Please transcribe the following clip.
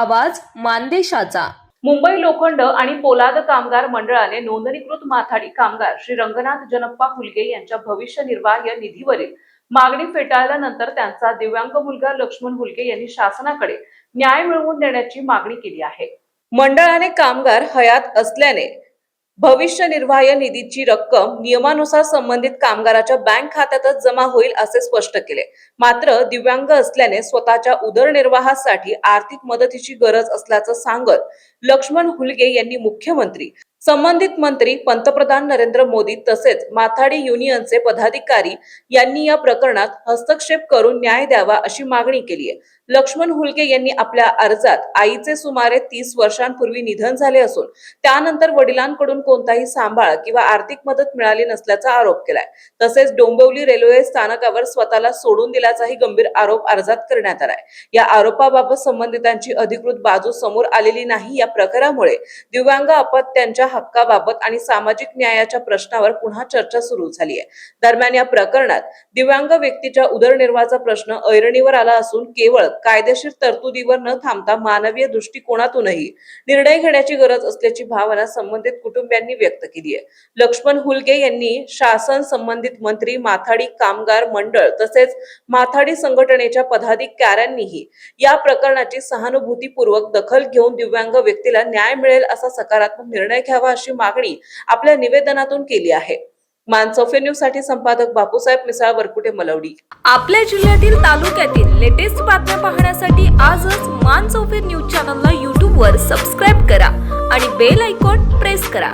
आवाज मानदेशाचा। मुंबई लोखंड आणि पोलाद कामगार मंडळाने नोंदणीकृत माथाडी कामगार श्री रंगनाथ जनप्पा हुलगे यांच्या भविष्य निर्वाह निधीवरील मागणी फेटाळल्यानंतर त्यांचा दिव्यांग मुलगा लक्ष्मण हुलगे यांनी शासनाकडे न्याय मिळवून देण्याची मागणी केली आहे। मंडळाने कामगार हयात असल्याने भविष्य निर्वाह निधीची रक्कम नियमानुसार संबंधित कामगाराच्या बँक खात्यातच जमा होईल असे स्पष्ट केले। मात्र दिव्यांग असल्याने स्वतःच्या उदरनिर्वाहासाठी आर्थिक मदतीची गरज असल्याचं सांगत लक्ष्मण हुलगे यांनी मुख्यमंत्री, संबंधित मंत्री, पंतप्रधान नरेंद्र मोदी तसेच माथाडी युनियनचे पदाधिकारी यांनी या प्रकरणात हस्तक्षेप करून न्याय द्यावा अशी मागणी केली आहे। लक्ष्मण हुलगे यांनी आपल्या अर्जात आईचे सुमारे 30 वर्षांपूर्वी निधन झाले असून त्यानंतर वडिलांकडून कोणताही सांभाळ किंवा आर्थिक मदत मिळाली नसल्याचा आरोप केलाय। तसेच डोंबिवली रेल्वे स्थानकावर स्वतःला सोडून दिल्याचाही गंभीर आरोप अर्जात करण्यात आलाय। या आरोपाबाबत संबंधितांची अधिकृत बाजू समोर आलेली नाही। या प्रकारामुळे दिव्यांग अपत्यांच्या हक्काबाबत आणि सामाजिक न्यायाच्या प्रश्नावर पुन्हा चर्चा सुरू झाली आहे। दरम्यान या प्रकरणात दिव्यांग व्यक्तीच्या उदरनिर्वाहाचा प्रश्न ऐरणीवर आला असून केवळ कायदेशीर तरतुदीवर न थांबता मानवीय दृष्टिकोनातूनही निर्णय घेण्याची गरज असल्याची भावना संबंधित कुटुंबियांनी व्यक्त केली आहे। लक्ष्मण हुलगे यांनी शासन, संबंधित मंत्री, माथाडी कामगार मंडळ तसेच माथाडी संघटनेच्या पदाधिकाऱ्यांनीही या प्रकरणाची सहानुभूतीपूर्वक दखल घेऊन दिव्यांग व्यक्तीला न्याय मिळेल असा सकारात्मक निर्णय घ्यावा अशी मागणी आपल्या निवेदनातून केली आहे। मानसौफे न्यूज साठी संपादक बापूसाहेब मिसाळ, वरकुटे, मलवडी। आपल्या जिल्ह्यातील तालुक्यातील लेटेस्ट बातम्या पाहण्यासाठी आजच मानसौफे न्यूज चॅनलला YouTube वर सबस्क्राइब करा आणि बेल आयकॉन प्रेस करा।